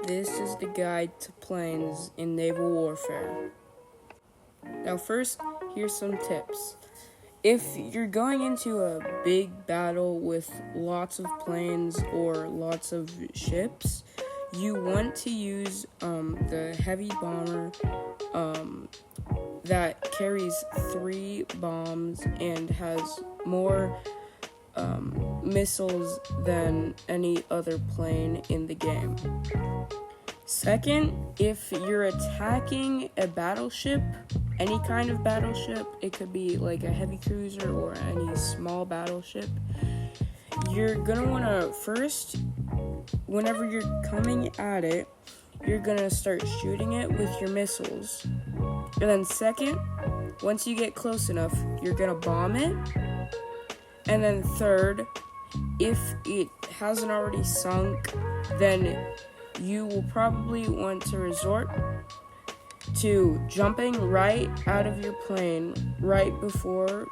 This is the guide to planes in naval warfare. Now first, here's some tips. If you're going into a big battle with lots of planes or lots of ships, you want to use the heavy bomber that carries 3 bombs and has more missiles than any other plane in the game. Second, if you're attacking a battleship, any kind of battleship, it could be like a heavy cruiser or any small battleship, you're gonna wanna first, whenever you're coming at it, you're gonna start shooting it with your missiles. And then second, once you get close enough, you're gonna bomb it. And then third, if it hasn't already sunk, then you will probably want to resort to jumping right out of your plane right before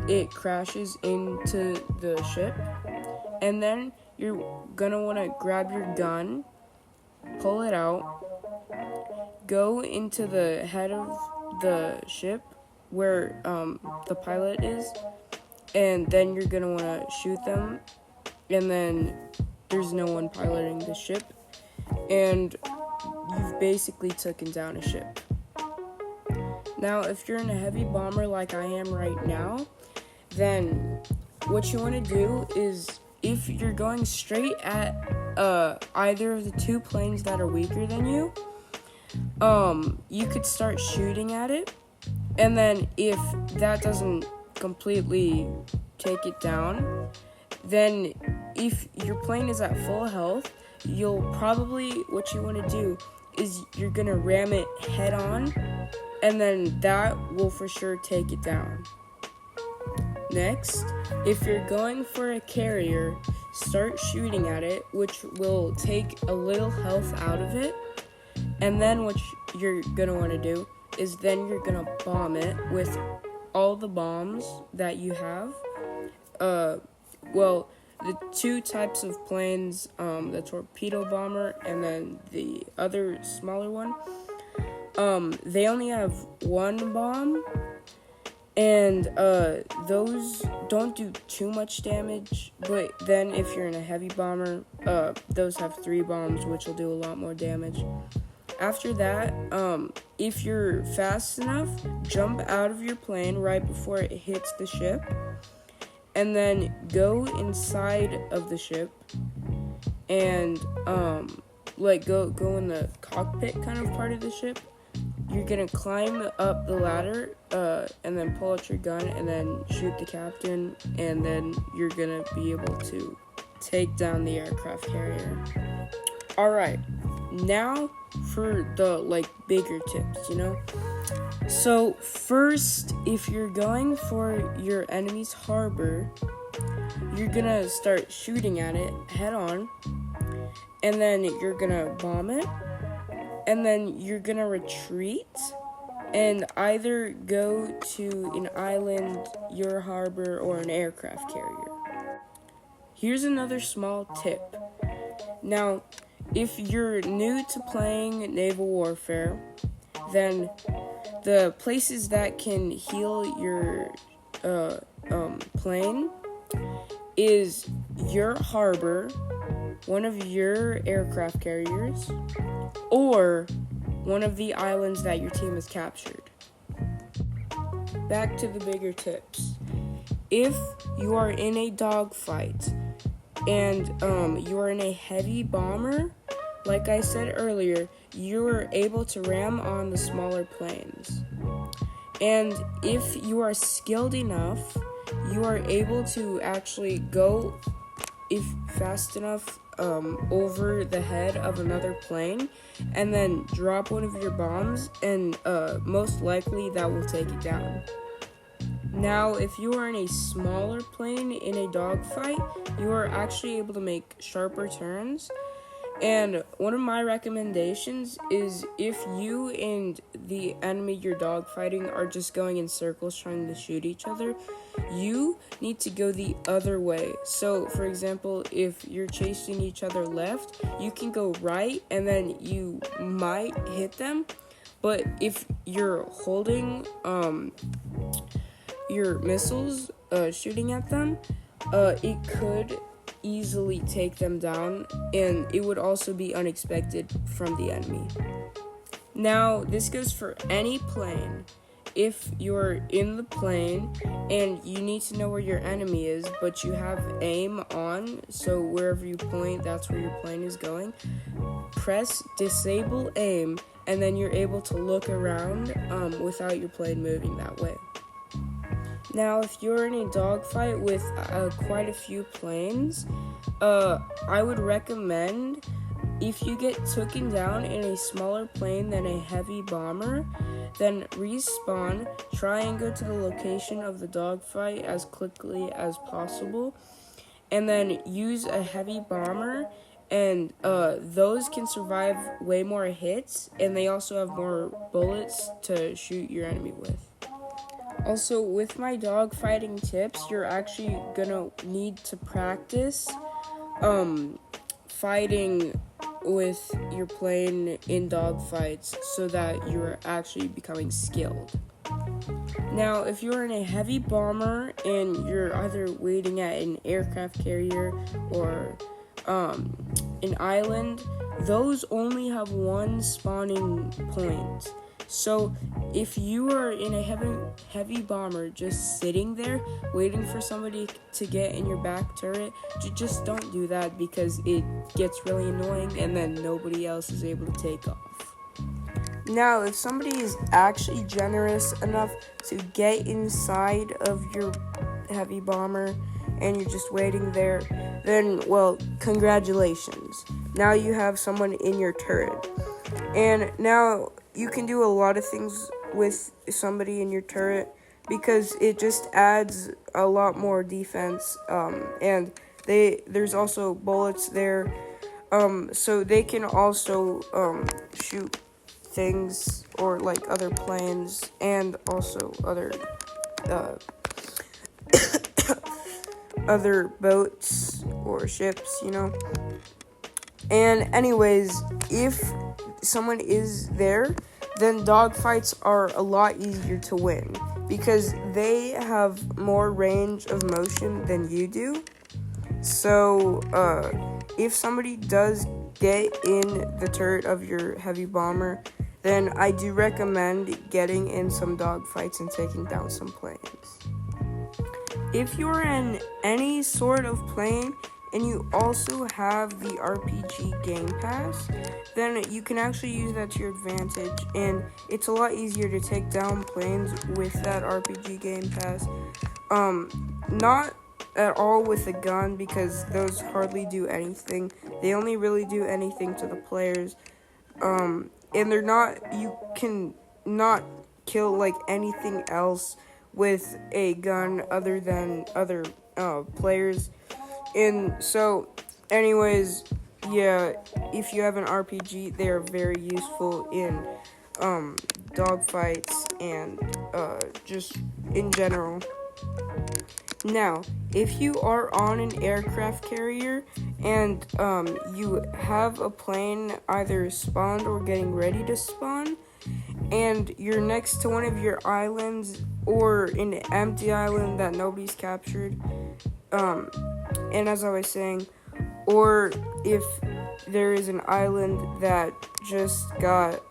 it crashes into the ship. And then you're gonna want to grab your gun, pull it out, go into the head of the ship where the pilot is, and then you're gonna want to shoot them, and then there's no one piloting the ship, and you've basically taken down a ship. Now, if you're in a heavy bomber like I am right now, then what you want to do is, if you're going straight at either of the 2 planes that are weaker than you, you could start shooting at it, and then if that doesn't completely take it down, then if your plane is at full health, you'll probably, what you want to do is you're gonna ram it head on, and then that will for sure take it down. Next, if you're going for a carrier, start shooting at it, which will take a little health out of it, and then what you're gonna want to do is then you're gonna bomb it with all the bombs that you have. Well, the 2 types of planes, the torpedo bomber and then the other smaller one, they only have 1 bomb, and those don't do too much damage, but then if you're in a heavy bomber, those have 3 bombs, which will do a lot more damage. After that, if you're fast enough, jump out of your plane right before it hits the ship, and then go inside of the ship, and go in the cockpit kind of part of the ship. You're gonna climb up the ladder, and then pull out your gun, and then shoot the captain, and then you're gonna be able to take down the aircraft carrier. Alright, now for the bigger tips, So first, if you're going for your enemy's harbor, you're gonna start shooting at it head on, and then you're gonna bomb it, and then you're gonna retreat and either go to an island, your harbor, or an aircraft carrier. Here's another small tip. Now, if you're new to playing naval warfare, then the places that can heal your plane is your harbor, one of your aircraft carriers, or one of the islands that your team has captured. Back to the bigger tips. If you are in a dogfight and you are in a heavy bomber, like I said earlier, you are able to ram on the smaller planes. And if you are skilled enough, you are able to actually go, if fast enough, over the head of another plane, and then drop one of your bombs, and most likely that will take it down. Now, if you are in a smaller plane in a dogfight, you are actually able to make sharper turns, And one of my recommendations is if you and the enemy you're dogfighting are just going in circles trying to shoot each other, you need to go the other way. So, for example, if you're chasing each other left, you can go right and then you might hit them. But if you're holding your missiles, shooting at them, it could easily take them down, and it would also be unexpected from the enemy. Now, this goes for any plane. If you're in the plane and you need to know where your enemy is, but you have aim on, so wherever you point, that's where your plane is going, press disable aim, and then you're able to look around without your plane moving that way. Now, if you're in a dogfight with quite a few planes, I would recommend, if you get taken down in a smaller plane than a heavy bomber, then respawn, try and go to the location of the dogfight as quickly as possible, and then use a heavy bomber, and those can survive way more hits, and they also have more bullets to shoot your enemy with. Also, with my dogfighting tips, you're actually gonna need to practice fighting with your plane in dogfights so that you're actually becoming skilled. Now, if you're in a heavy bomber and you're either waiting at an aircraft carrier or an island, those only have one spawning point. So if you are in a heavy bomber just sitting there waiting for somebody to get in your back turret, just don't do that, because it gets really annoying and then nobody else is able to take off. Now, if somebody is actually generous enough to get inside of your heavy bomber and you're just waiting there, then, well, congratulations. Now you have someone in your turret. And now you can do a lot of things with somebody in your turret because it just adds a lot more defense. And there's also bullets there. So they can also shoot things or like other planes and also other other boats or ships, you know. And anyways, if someone is there, then dogfights are a lot easier to win because they have more range of motion than you do. So if somebody does get in the turret of your heavy bomber, then I do recommend getting in some dogfights and taking down some planes. If you're in any sort of plane and you also have the RPG Game Pass, then you can actually use that to your advantage, and it's a lot easier to take down planes with that RPG Game Pass. Not at all with a gun, because those hardly do anything. They only really do anything to the players, and they're not, you can not kill like anything else with a gun other than other players. And so, anyways, yeah, if you have an RPG, they are very useful in dogfights and just in general. Now, if you are on an aircraft carrier and you have a plane either spawned or getting ready to spawn, and you're next to one of your islands or an empty island that nobody's captured, and as I was saying, or if there is an island that just got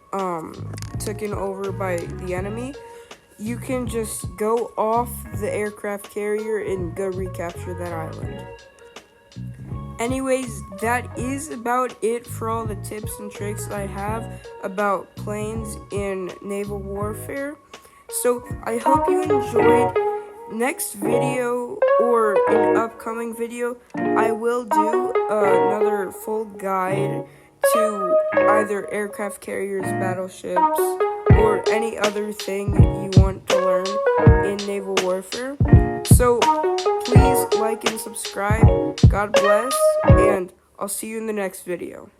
taken over by the enemy, you can just go off the aircraft carrier and go recapture that island. Anyways, that is about it for all the tips and tricks I have about planes in naval warfare. So I hope you enjoyed. Next video or an upcoming video, I will do another full guide to either aircraft carriers, battleships, or any other thing you want to learn in naval warfare. So please like and subscribe. God bless, and I'll see you in the next video.